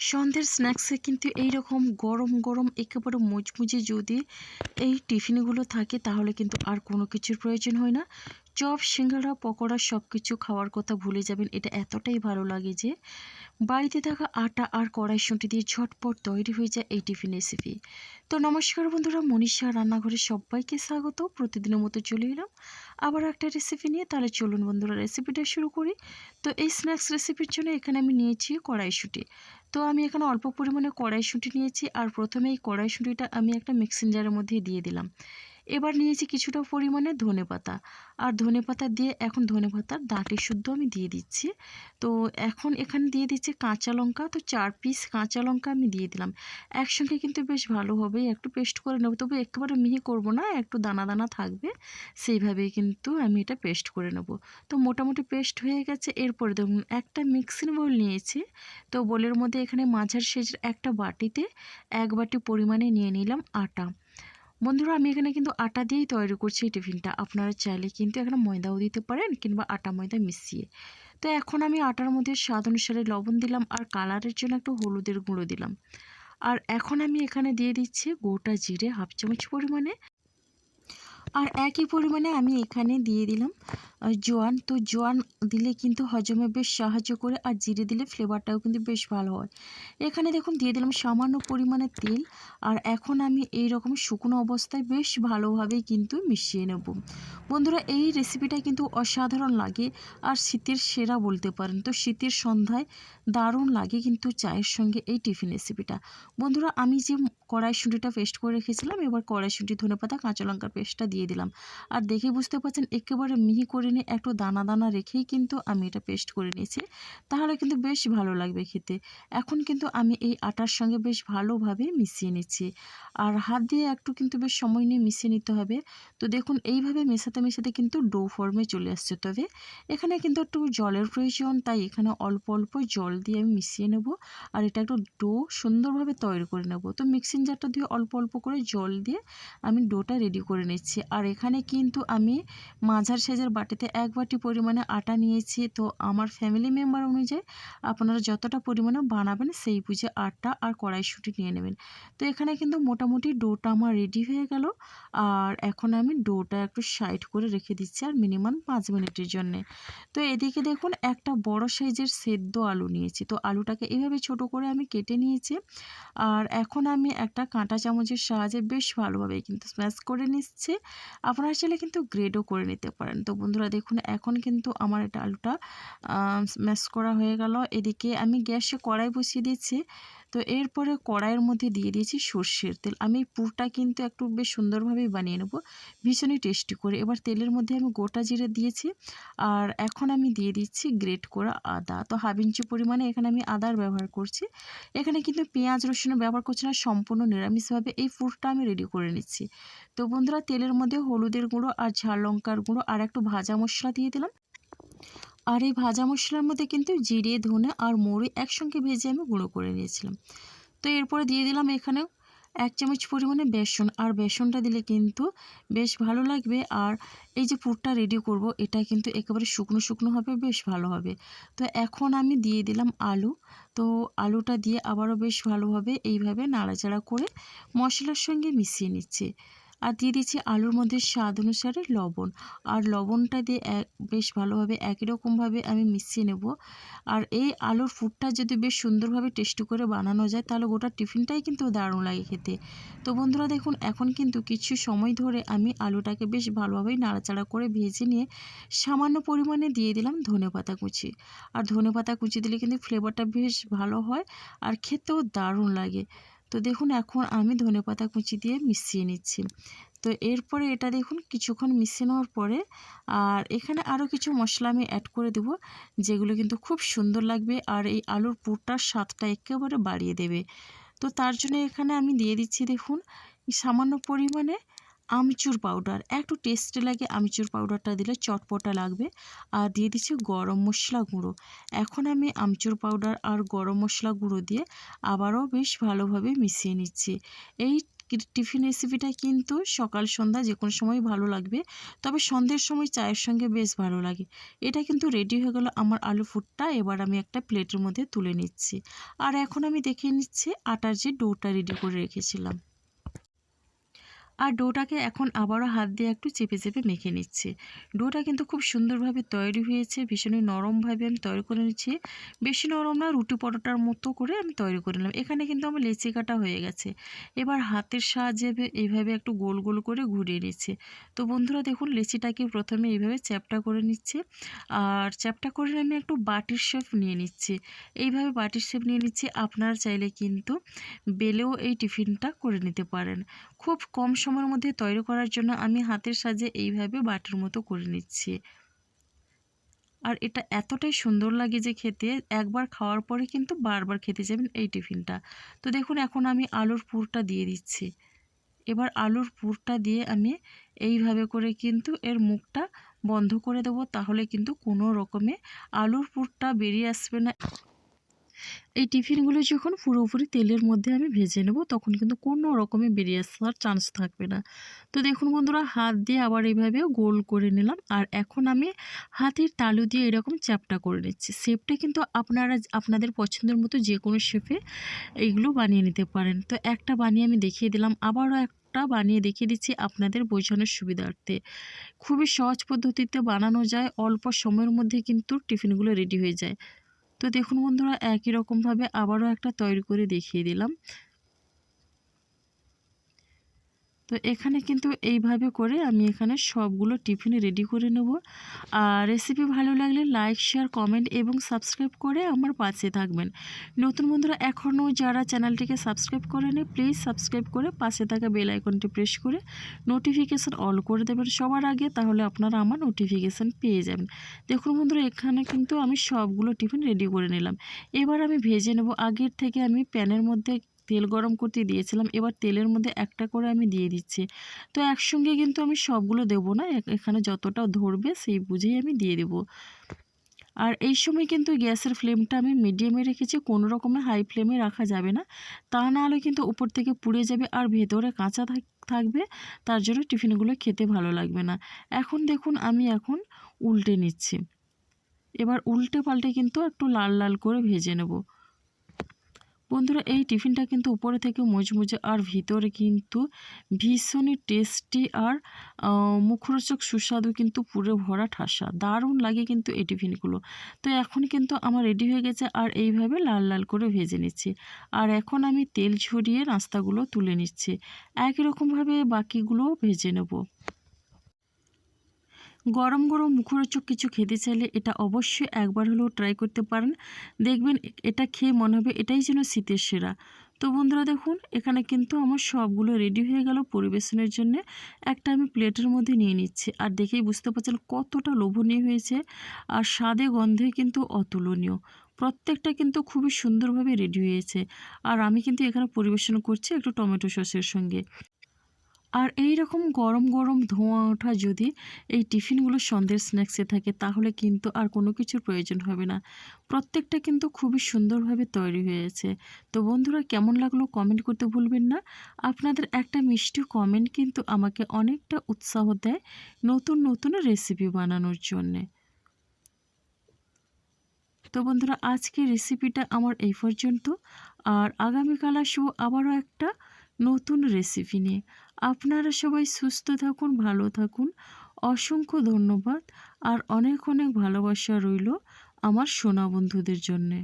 সন্ধ্যের স্ন্যাক্সে কিন্তু এইরকম গরম গরম একেবারে মুচমুচে যদি এই টিফিনগুলো থাকে তাহলে কিন্তু আর কোনো কিছুর প্রয়োজন হয় না। চপ, সিঙ্গাড়া, পকোড়া সব কিছু খাওয়ার কথা ভুলে যাবেন। এটা এতটাই ভালো লাগে যে বাড়িতে থাকা আটা আর কড়াইশুঁটি দিয়ে ঝটপট তৈরি হয়ে যায় এই টিফিন রেসিপি। তো নমস্কার বন্ধুরা, মনীষা রান্নাঘরে সবাইকে স্বাগত। প্রতিদিনের মতো চলে এলাম আবার একটা রেসিপি নিয়ে। তাহলে চলুন বন্ধুরা রেসিপিটা শুরু করি। তো এই স্ন্যাক্স রেসিপির জন্য এখানে আমি নিয়েছি কড়াইশুঁটি। তো আমি এখানে অল্প পরিমাণে কড়াইশুঁটি নিয়েছি, আর প্রথমে এই কড়াইশুঁটিটা আমি একটা মিক্সিং জারের মধ্যে দিয়ে দিলাম। এবার নিয়েছি কিছুটা পরিমাণে ধনেপাতা, আর ধনেপাতা দিয়ে এখন ধনেপাতার ডাঁটি শুদ্ধ আমি দিয়ে দিচ্ছি। তো এখন এখানে দিয়ে দিচ্ছি কাঁচা লঙ্কা। তো 4 পিস কাঁচা লঙ্কা আমি দিয়ে দিলাম। একসঙ্গে কিন্তু বেশ ভালোভাবে একটু পেস্ট করে নেব, তবে একেবারে মিহি করব না, একটু দানা দানা থাকবে সেইভাবেই কিন্তু আমি এটা পেস্ট করে নেব। তো মোটামুটি পেস্ট হয়ে গেছে। এরপরে দেখুন একটা মিক্সিং বোল নিয়েছি। তো বোলের মধ্যে এখানে মাঝার সাইজের একটা বাটিতে 1 বাটি পরিমাণে নিয়ে নিলাম আটা। বন্ধুরা আমি এখানে কিন্তু আটা দিয়েই তৈরি করছি এই টিফিনটা। আপনারা চাইলে কিন্তু এখানে ময়দাও দিতে পারেন কিংবা আটা ময়দা মিশিয়ে। তো এখন আমি আটার মধ্যে স্বাদ অনুসারে লবণ দিলাম, আর কালারের জন্য একটু হলুদের গুঁড়ো দিলাম। আর এখন আমি এখানে দিয়ে দিচ্ছি গোটা জিরে 1/2 চামচ পরিমাণে। আর একই পরিমাণে আমি এখানে দিয়ে দিলাম জোয়ান। তো জোয়ান দিলে কিন্তু হজমে বেশ সাহায্য করে, আর জিরে দিলে ফ্লেভারটাও কিন্তু বেশ ভালো হয়। এখানে দেখুন দিয়ে দিলাম সামান্য পরিমাণে তেল। আর এখন আমি এই রকম শুকনো অবস্থায় বেশ ভালোভাবেই কিন্তু মিশিয়ে নেব। বন্ধুরা এই রেসিপিটা কিন্তু অসাধারণ লাগে, আর শীতের সেরা বলতে পারেন। তো শীতের সন্ধ্যায় দারুণ লাগে কিন্তু চায়ের সঙ্গে এই টিফিন রেসিপিটা। বন্ধুরা আমি যে কড়াইশুঁটিটা পেস্ট করে রেখেছিলাম, এবার কড়াইশুঁটি, ধনেপাতা, কাঁচা লঙ্কার পেস্টটা দিয়ে দিলাম। আর দেখেই বুঝতে পারছেন একেবারে মিহি করে নিয়ে একটু দানা দানা রেখেই কিন্তু আমি এটা পেস্ট করে নিয়েছি। তাহলে কিন্তু বেশ ভালো লাগবে খেতে। এখন কিন্তু আমি এই আটার সঙ্গে বেশ ভালোভাবে মিশিয়ে নিচ্ছি, আর হাত দিয়ে একটু কিন্তু বেশ সময় নিয়ে মিশিয়ে নিতে হবে। তো দেখুন এইভাবে মেশাতে মেশাতে কিন্তু ডো ফর্মে চলে আসছে। তবে এখানে কিন্তু একটু জলের প্রয়োজন, তাই এখানে অল্প অল্প জল দিয়ে আমি মিশিয়ে নেব, আর এটা একটু ডো সুন্দরভাবে তৈরি করে নেব। তো মিক্সিং জারটা দিয়ে অল্প অল্প করে জল দিয়ে আমি ডোটা রেডি করে নিচ্ছি। আর এখানে কিন্তু আমি মাঝার সাইজের বাটিতে 1 বাটি পরিমাণে আটা নিয়েছি। তো আমার ফ্যামিলি মেম্বার অনুযায়ী আপনারা যতটা পরিমাণে বানাবেন সেই বুঝে আটা আর কড়াইশুঁটি নিয়ে নেবেন। তো এখানে কিন্তু মোটামুটি ডোটা আমার রেডি হয়ে গেল। আর এখন আমি ডোটা একটু সাইড করে রেখে দিচ্ছি আর মিনিমাম 5 মিনিটের জন্যে। তো এদিকে দেখুন একটা বড় সাইজের সেদ্ধ আলু নিয়েছি। তো আলুটাকে এভাবে ছোট করে আমি কেটে নিয়েছি। আর এখন আমি একটা কাঁটা চামচের সাহায্যে বেশ ভালোভাবে কিন্তু স্ম্যাশ করে নিচ্ছি। আপনারা চাইলে কিন্তু গ্রেডও করে নিতে পারেন। তো বন্ধুরা দেখুন এখন কিন্তু আমার এটা আলুটা স্ম্যাশ করা হয়ে গেল। এদিকে আমি গ্যাসে কড়াই বসিয়ে দিচ্ছি। তো এরপরে কড়াইয়ের মধ্যে দিয়ে দিয়েছি সর্ষের তেল। আমি পুরটা কিন্তু একটু বেশ সুন্দরভাবেই বানিয়ে নেব, ভীষণই টেস্টি করে। এবার তেলের মধ্যে আমি গোটা জিরে দিয়েছি, আর এখন আমি দিয়ে দিচ্ছি গ্রেট করা আদা। তো 1/2 ইঞ্চি পরিমাণে এখানে আমি আদার ব্যবহার করছি। এখানে কিন্তু পেঁয়াজ রসুনের ব্যবহার করছি না, সম্পূর্ণ নিরামিষভাবে এই পুরটা আমি রেডি করে নিচ্ছি। তো বন্ধুরা তেলের মধ্যে হলুদের গুঁড়ো আর ঝাল লঙ্কার গুঁড়ো আর একটু ভাজা মশলা দিয়ে দিলাম। আর এই ভাজা মশলার মধ্যে কিন্তু জিরে, ধনে আর মৌরি একসঙ্গে ভেজে আমি গুঁড়ো করে নিয়েছিলাম। তো এরপরে দিয়ে দিলাম এখানে 1 চামচ পরিমাণে বেসন। আর বেসনটা দিলে কিন্তু বেশ ভালো লাগবে। আর এই যে পুরটা রেডি করব এটা কিন্তু একেবারে শুকনো শুকনো হবে, বেশ ভালো হবে। তো এখন আমি দিয়ে দিলাম আলু। তো আলুটা দিয়ে আবারও বেশ ভালোভাবে এইভাবে নাড়াচাড়া করে মশলার সঙ্গে মিশিয়ে নিচ্ছি। আর দিয়ে দিচ্ছি আলুর মধ্যে স্বাদ অনুসারে লবণ। আর লবণটা দিয়ে বেশ ভালোভাবে একই রকমভাবে আমি মিশিয়ে নেব। আর এই আলুর পুরটা যদি বেশ সুন্দরভাবে টেস্টি করে বানানো যায় তাহলে গোটা টিফিনটাই কিন্তু দারুণ লাগে খেতে। তো বন্ধুরা দেখুন এখন কিন্তু কিছু সময় ধরে আমি আলুটাকে বেশ ভালোভাবেই নাড়াচাড়া করে ভেজে নিয়ে সামান্য পরিমাণে দিয়ে দিলাম ধনেপাতা কুচি। আর ধনেপাতা কুচি দিলে কিন্তু ফ্লেভারটা বেশ ভালো হয়, আর খেতেও দারুণ লাগে। তো দেখুন এখন আমি ধনেপাতা কুচি দিয়ে মিশিয়ে নিচ্ছি। তো এরপরে এটা দেখুন কিছুক্ষণ মিশিয়ে নেওয়ার পরে আর এখানে আরও কিছু মশলা আমি অ্যাড করে দেব, যেগুলো কিন্তু খুব সুন্দর লাগবে আর এই আলুর পুরটার স্বাদটা একেবারে বাড়িয়ে দেবে। তো তার জন্য এখানে আমি দিয়ে দিচ্ছি দেখুন সামান্য পরিমাণে আমচুর পাউডার। একটু টেস্টি লাগে আমচুর পাউডারটা দিলে, চটপটা লাগবে। আর দিয়ে দিচ্ছি গরম মশলা গুঁড়ো। এখন আমি আমচুর পাউডার আর গরম মশলা গুঁড়ো দিয়ে আবারও বেশ ভালোভাবে মিশিয়ে নিচ্ছি। এই টিফিন রেসিপিটা কিন্তু সকাল সন্ধ্যা যে কোনো সময় ভালো লাগবে, তবে সন্ধ্যের সময় চায়ের সঙ্গে বেশ ভালো লাগে। এটা কিন্তু রেডি হয়ে গেল আমার আলু ফুটটা। এবার আমি একটা প্লেটের মধ্যে তুলে নিচ্ছি। আর এখন আমি দেখে নিচ্ছি আটার যে ডোটা রেডি করে রেখেছিলাম। আর ডোটাকে এখন আবারও হাত দিয়ে একটু চেপে চেপে মেখে নিচ্ছি। ডোটা কিন্তু খুব সুন্দরভাবে তৈরি হয়েছে, ভীষণই নরমভাবে আমি তৈরি করে নিচ্ছি। বেশি নরম না, রুটি পরোটার মতো করে আমি তৈরি করে নিলাম। এখানে কিন্তু আমার লেচি কাটা হয়ে গেছে। এবার হাতের সাহায্যে এইভাবে একটু গোল গোল করে ঘুরিয়ে নিচ্ছি। তো বন্ধুরা দেখুন, লেচিটাকে প্রথমে এইভাবে চ্যাপটা করে নিচ্ছি। আর চ্যাপটা করে আমি একটু বাটির শেপ নিয়ে নিচ্ছি। এইভাবে বাটির শেপ নিয়ে নিচ্ছি। আপনারা চাইলে কিন্তু বেলেও এই টিফিনটা করে নিতে পারেন। খুব কম সময়ের মধ্যে তৈরি করার জন্য আমি হাতের সাহায্যে এইভাবে বাটির মতো করে নিচ্ছি। আর এটা এতটাই সুন্দর লাগে যে খেতে, একবার খাওয়ার পরে কিন্তু বারবার খেতে যাবেন এই টিফিনটা। তো দেখুন, এখন আমি আলুর পুরটা দিয়ে দিচ্ছি। এবার আলুর পুরটা দিয়ে আমি এইভাবে করে কিন্তু এর মুখটা বন্ধ করে দেবো, তাহলে কিন্তু কোনো রকমে আলুর পুরটা বেরিয়ে আসবে না। এই টিফিনগুলো যখন পুরোপুরি তেলের মধ্যে আমি ভেজে নেব, তখন কিন্তু কোনো রকমে বেরিয়ে আসার চান্স থাকবে না। তো দেখুন বন্ধুরা, হাত দিয়ে আবার এইভাবে গোল করে নিলাম। আর এখন আমি হাতের তালু দিয়ে এরকম চ্যাপটা করে নিচ্ছি। শেপটা কিন্তু আপনারা আপনাদের পছন্দের মতো যে কোনো শেপে এইগুলো বানিয়ে নিতে পারেন। তো একটা বানিয়ে আমি দেখিয়ে দিলাম, আবারও একটা বানিয়ে দেখিয়ে দিচ্ছি আপনাদের বোঝানোর সুবিধার্থে। খুবই সহজ পদ্ধতিতে বানানো যায়, অল্প সময়ের মধ্যে কিন্তু টিফিনগুলো রেডি হয়ে যায়। তো দেখুন বন্ধুরা, একই রকমভাবে আবারও একটা তৈরি করে দেখিয়ে দিলাম। তো এখানে কিন্তু এইভাবে করে আমি এখানে সবগুলো টিফিনে রেডি করে নেব। আর রেসিপি ভালো লাগলে লাইক, শেয়ার, কমেন্ট এবং সাবস্ক্রাইব করে আমার পাশে থাকবেন। নতুন বন্ধুরা এখনও যারা চ্যানেলটিকে সাবস্ক্রাইব করেনি, প্লিজ সাবস্ক্রাইব করে পাশে থাকা বেল আইকনটি প্রেস করে নোটিফিকেশান অল করে দেবেন সবার আগে, তাহলে আপনারা আমার নোটিফিকেশান পেয়ে যাবেন। দেখুন বন্ধুরা, এখানে কিন্তু আমি সবগুলো টিফিন রেডি করে নিলাম। এবার আমি ভেজে নেব। আগের থেকে আমি প্যানের মধ্যে তেল গরম করতে দিয়েছিলাম, এবার তেলের মধ্যে একটা করে আমি দিয়ে দিচ্ছি। তো একসঙ্গে কিন্তু আমি সবগুলো দেবো না, এখানে যতটা ধরবে সেই বুঝেই আমি দিয়ে দেব। আর এই সময় কিন্তু গ্যাসের ফ্লেমটা আমি মিডিয়ামে রেখেছি, কোনো রকমের হাই ফ্লেমে রাখা যাবে না, তা নাহলে কিন্তু উপর থেকে পুড়ে যাবে আর ভেতরে কাঁচা থাকবে, তার জন্য টিফিনগুলো খেতে ভালো লাগবে না। এখন দেখুন, আমি এখন উল্টে নিচ্ছি। এবার উল্টে পাল্টে কিন্তু একটু লাল লাল করে ভেজে নেব। বন্ধুরা, এই টিফিনটা কিন্তু উপরে থেকে মুচমুচে আর ভিতরে কিন্তু ভীষণই টেস্টি আর মুখরোচক সুস্বাদু, কিন্তু পুরো ভরা ঠাসা, দারুণ লাগে কিন্তু এই টিফিনগুলো। তো এখন কিন্তু আমার রেডি হয়ে গেছে, আর এইভাবে লাল লাল করে ভেজে নিচ্ছি। আর এখন আমি তেল ঝরিয়ে নাস্তাগুলো তুলে নিচ্ছি। একই রকমভাবে বাকিগুলোও ভেজে নেব। গরম গরম মুখরোচক কিছু খেতে চাইলে এটা অবশ্যই একবার হলেও ট্রাই করতে পারেন। দেখবেন এটা খেয়ে মনে হবে এটাই যেন শীতের সেরা। তো বন্ধুরা দেখুন, এখানে কিন্তু আমার সবগুলো রেডি হয়ে গেল পরিবেশনের জন্য। একটা আমি প্লেটের মধ্যে নিয়ে নিচ্ছি। আর দেখেই বুঝতে পারছেন কতটা লোভনীয় হয়েছে, আর স্বাদে গন্ধে কিন্তু অতুলনীয়। প্রত্যেকটা কিন্তু খুবই সুন্দরভাবে রেডি হয়েছে। আর আমি কিন্তু এখানে পরিবেশন করছি একটু টমেটো সসের সঙ্গে। আর এই রকম গরম গরম ধোঁয়া ওঠা যদি এই টিফিনগুলো সন্ধ্যের স্ন্যাক্সে থাকে, তাহলে কিন্তু আর কোনো কিছুর প্রয়োজন হবে না। প্রত্যেকটা কিন্তু খুবই সুন্দরভাবে তৈরি হয়েছে। তো বন্ধুরা, কেমন লাগলো কমেন্ট করতে ভুলবেন না। আপনাদের একটা মিষ্টি কমেন্ট কিন্তু আমাকে অনেকটা উৎসাহ দেয় নতুন নতুন রেসিপি বানানোর জন্যে। তো বন্ধুরা, আজকে রেসিপিটা আমার এই পর্যন্ত। আর আগামীকাল আসবো আবারও একটা নতুন রেসিপি নিয়ে। আপনারা সবাই সুস্থ থাকুন, ভালো থাকুন। অসংখ্য ধন্যবাদ। আর অনেক অনেক ভালোবাসা রইল আমার সোনা বন্ধুদের জন্যে।